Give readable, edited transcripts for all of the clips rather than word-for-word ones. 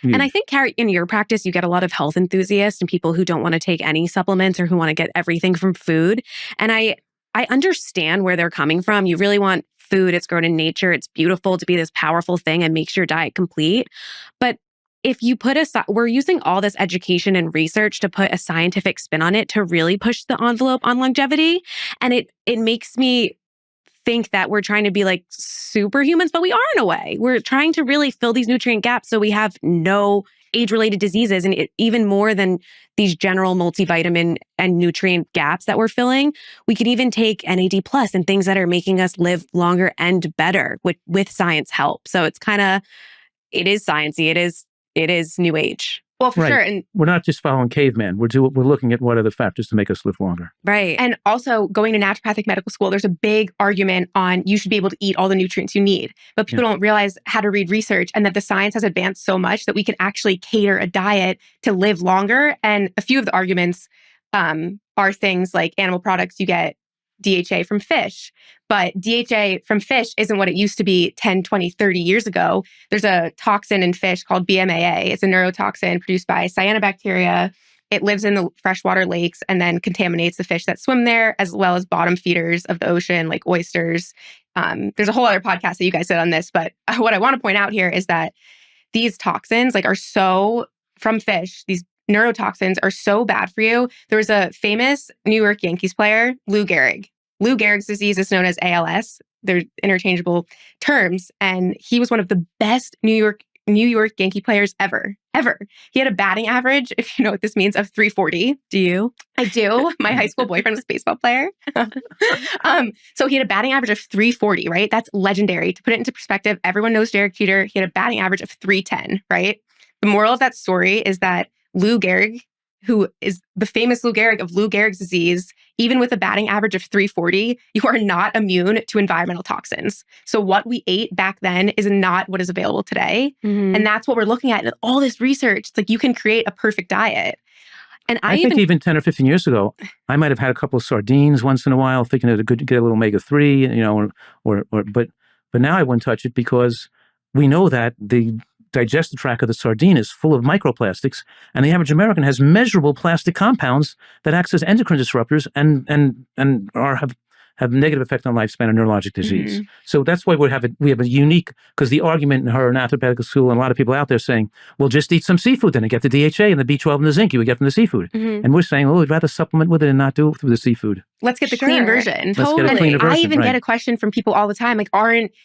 Huge. And I think, Carrie, in your practice, you get a lot of health enthusiasts and people who don't want to take any supplements or who want to get everything from food. And I understand where they're coming from. You really want food. It's grown in nature. It's beautiful to be this powerful thing and makes your diet complete. But if you put we're using all this education and research to put a scientific spin on it to really push the envelope on longevity. And it makes me think that we're trying to be like superhumans, but we are in a way. We're trying to really fill these nutrient gaps so we have no age-related diseases, and even more than these general multivitamin and nutrient gaps that we're filling. We could even take NAD+ and things that are making us live longer and better with science help. So it's it is sciencey. It is new age. Well, for sure. And we're not just following caveman. We're looking at what are the factors to make us live longer. Right. And also going to naturopathic medical school, there's a big argument on you should be able to eat all the nutrients you need. But people don't realize how to read research and that the science has advanced so much that we can actually cater a diet to live longer. And a few of the arguments are things like animal products, you get DHA from fish. But DHA from fish isn't what it used to be 10, 20, 30 years ago. There's a toxin in fish called BMAA. It's a neurotoxin produced by cyanobacteria. It lives in the freshwater lakes and then contaminates the fish that swim there, as well as bottom feeders of the ocean, like oysters. There's a whole other podcast that you guys did on this. But what I want to point out here is that these toxins are so, from fish, these neurotoxins are so bad for you. There was a famous New York Yankees player, Lou Gehrig. Lou Gehrig's disease is known as ALS. They're interchangeable terms. And he was one of the best New York Yankee players ever. He had a batting average, if you know what this means, of 340. Do you? I do. My high school boyfriend was a baseball player. So he had a batting average of 340, right? That's legendary. To put it into perspective, everyone knows Derek Jeter. He had a batting average of 310, right? The moral of that story is that Lou Gehrig, who is the famous Lou Gehrig of Lou Gehrig's disease, even with a batting average of 340, you are not immune to environmental toxins. So what we ate back then is not what is available today. Mm-hmm. And that's what we're looking at in all this research. It's like you can create a perfect diet. And I think even 10 or 15 years ago, I might have had a couple of sardines once in a while, thinking it could get a little omega-3, but now I wouldn't touch it because we know that the digestive tract of the sardine is full of microplastics, and the average American has measurable plastic compounds that act as endocrine disruptors and have negative effect on lifespan and neurologic disease. Mm-hmm. So that's why we have a unique, because the argument in her naturopathic school and a lot of people out there saying, well, just eat some seafood then and get the DHA and the B12 and the zinc you would get from the seafood. Mm-hmm. And we're saying, oh, we'd rather supplement with it and not do it through the seafood. Let's get the clean version. Let's get a cleaner version. I even get a question from people all the time, like,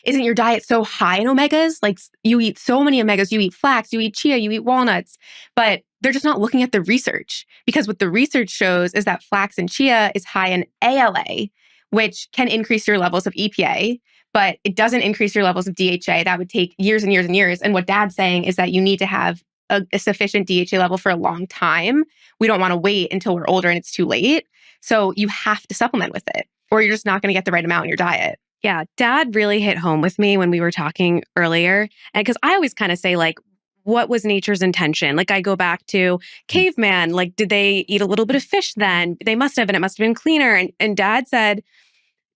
isn't your diet so high in omegas? Like, you eat so many omegas, you eat flax, you eat chia, you eat walnuts, but they're just not looking at the research, because what the research shows is that flax and chia is high in ALA, which can increase your levels of EPA, but it doesn't increase your levels of DHA. That would take years and years and years. And what Dad's saying is that you need to have a sufficient DHA level for a long time. We don't want to wait until we're older and it's too late. So you have to supplement with it, or you're just not going to get the right amount in your diet. Yeah, Dad really hit home with me when we were talking earlier. And because I always kind of say, like, what was nature's intention? Like, I go back to caveman, like, did they eat a little bit of fish then? They must have, and it must have been cleaner. And Dad said,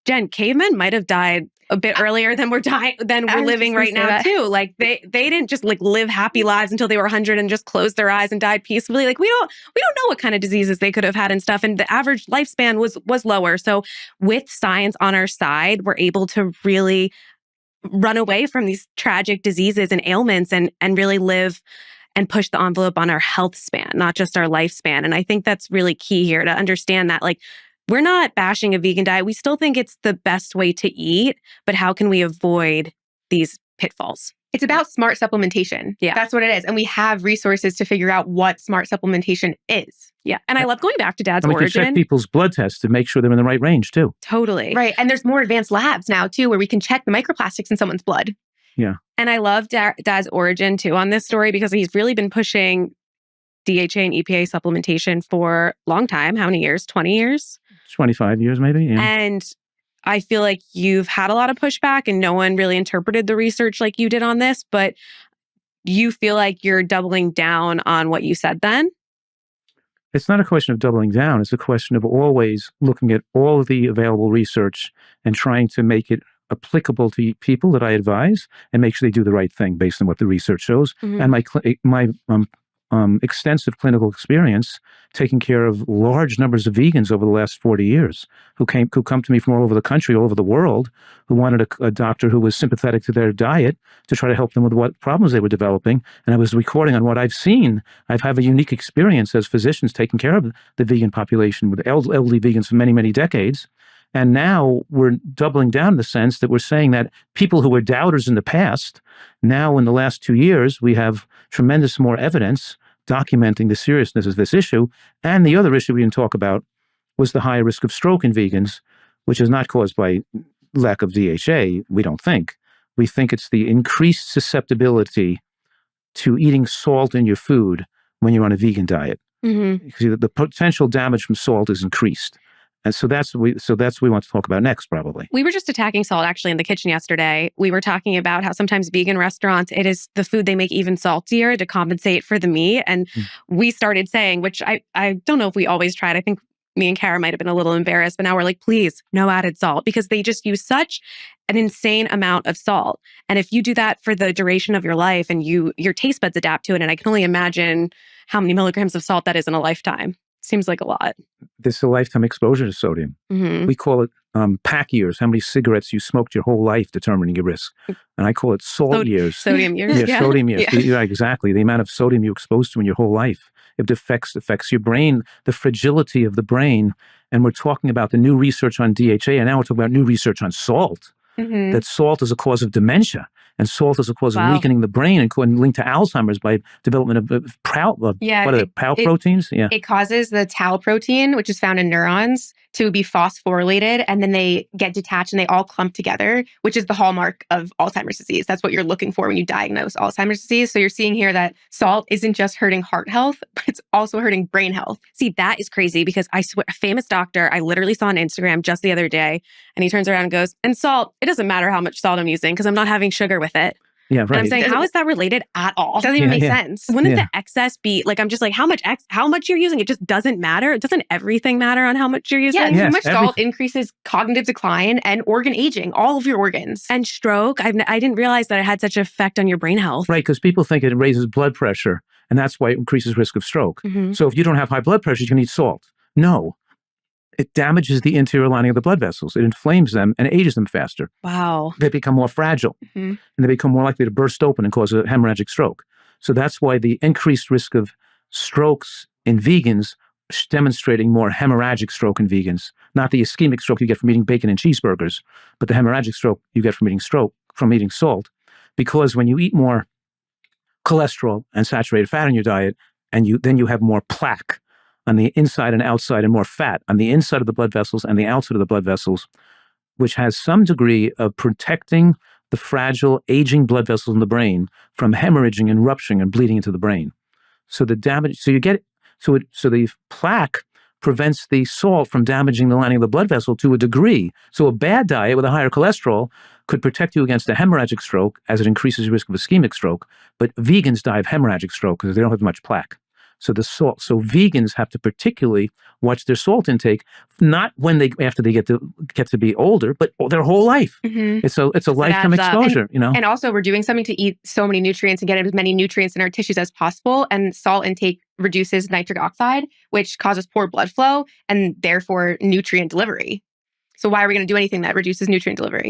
Jen, cavemen might have died a bit earlier than we're living right now too. Like, they didn't just like live happy lives until they were 100 and just closed their eyes and died peacefully. Like, we don't know what kind of diseases they could have had and stuff. And the average lifespan was lower. So with science on our side, we're able to really run away from these tragic diseases and ailments and really live and push the envelope on our health span, not just our lifespan. And I think that's really key here to understand that, like, we're not bashing a vegan diet. We still think it's the best way to eat, but how can we avoid these pitfalls? It's about smart supplementation. Yeah. That's what it is. And we have resources to figure out what smart supplementation is. Yeah. And I love going back to Dad's and we origin. can check people's blood tests to make sure they're in the right range too. Totally. Right. And there's more advanced labs now too, where we can check the microplastics in someone's blood. Yeah. And I love Dad's origin too on this story, because he's really been pushing DHA and EPA supplementation for a long time. How many years? 20 years? 25 years maybe. Yeah. And I feel like you've had a lot of pushback and no one really interpreted the research like you did on this, but you feel like you're doubling down on what you said then? It's not a question of doubling down. It's a question of always looking at all of the available research and trying to make it applicable to people that I advise and make sure they do the right thing based on what the research shows. Mhm. And my extensive clinical experience taking care of large numbers of vegans over the last 40 years who come to me from all over the country, all over the world, who wanted a doctor who was sympathetic to their diet to try to help them with what problems they were developing. And I was recording on what I've seen. I have a unique experience as physicians taking care of the vegan population with elderly vegans for many, many decades. And now we're doubling down in the sense that we're saying that people who were doubters in the past, now in the last 2 years, we have tremendous more evidence documenting the seriousness of this issue. And the other issue we didn't talk about was the higher risk of stroke in vegans, which is not caused by lack of DHA, we don't think. We think it's the increased susceptibility to eating salt in your food when you're on a vegan diet. Mhm. Because the potential damage from salt is increased. And so that's what we want to talk about next, probably. We were just attacking salt actually in the kitchen yesterday. We were talking about how sometimes vegan restaurants, it is the food they make even saltier to compensate for the meat. And we started saying, which I don't know if we always tried. I think me and Kara might have been a little embarrassed, but now we're like, please, no added salt, because they just use such an insane amount of salt. And if you do that for the duration of your life and your taste buds adapt to it, and I can only imagine how many milligrams of salt that is in a lifetime. Seems like a lot. This is a lifetime exposure to sodium. Mm-hmm. We call it pack years, how many cigarettes you smoked your whole life determining your risk. And I call it salt years. Sodium years. Yeah, sodium years. Yeah. Yeah, exactly. The amount of sodium you're exposed to in your whole life. It affects your brain, the fragility of the brain. And we're talking about the new research on DHA, and now we're talking about new research on salt. Mhm. That salt is a cause of dementia, and salt is a cause of weakening the brain and linked to Alzheimer's by development of tau proteins. Yeah, It causes the tau protein, which is found in neurons, to be phosphorylated, and then they get detached and they all clump together, which is the hallmark of Alzheimer's disease. That's what you're looking for when you diagnose Alzheimer's disease. So you're seeing here that salt isn't just hurting heart health, but it's also hurting brain health. See, that is crazy because I swear, a famous doctor I literally saw on Instagram just the other day, and he turns around and goes, and salt, it doesn't matter how much salt I'm using because I'm not having sugar with it. Yeah, right. And I'm saying, how is that related at all? It doesn't even make sense. Wouldn't the excess be like, I'm just like, how much you're using? It just doesn't matter. Doesn't everything matter on how much you're using? Yeah, too much salt increases cognitive decline and organ aging, all of your organs. And stroke. I didn't realize that it had such an effect on your brain health. Right, because people think it raises blood pressure, and that's why it increases risk of stroke. Mm-hmm. So if you don't have high blood pressure, you can eat salt. No. It damages the interior lining of the blood vessels. It inflames them and ages them faster. Wow. They become more fragile, Mhm. and they become more likely to burst open and cause a hemorrhagic stroke. So that's why the increased risk of strokes in vegans is demonstrating more hemorrhagic stroke in vegans, not the ischemic stroke you get from eating bacon and cheeseburgers, but the hemorrhagic stroke you get from eating salt. Because when you eat more cholesterol and saturated fat in your diet, and then you have more plaque on the inside and outside, and more fat on the inside of the blood vessels and the outside of the blood vessels, which has some degree of protecting the fragile, aging blood vessels in the brain from hemorrhaging and rupturing and bleeding into the brain. So the plaque prevents the salt from damaging the lining of the blood vessel to a degree. So a bad diet with a higher cholesterol could protect you against a hemorrhagic stroke as it increases the risk of ischemic stroke. But vegans die of hemorrhagic stroke because they don't have much plaque. So vegans have to particularly watch their salt intake, not after they get to be older, but their whole life. Mhm. It's a lifetime exposure, And also, we're doing something to eat so many nutrients and get as many nutrients in our tissues as possible. And salt intake reduces nitric oxide, which causes poor blood flow and therefore nutrient delivery. So why are we going to do anything that reduces nutrient delivery?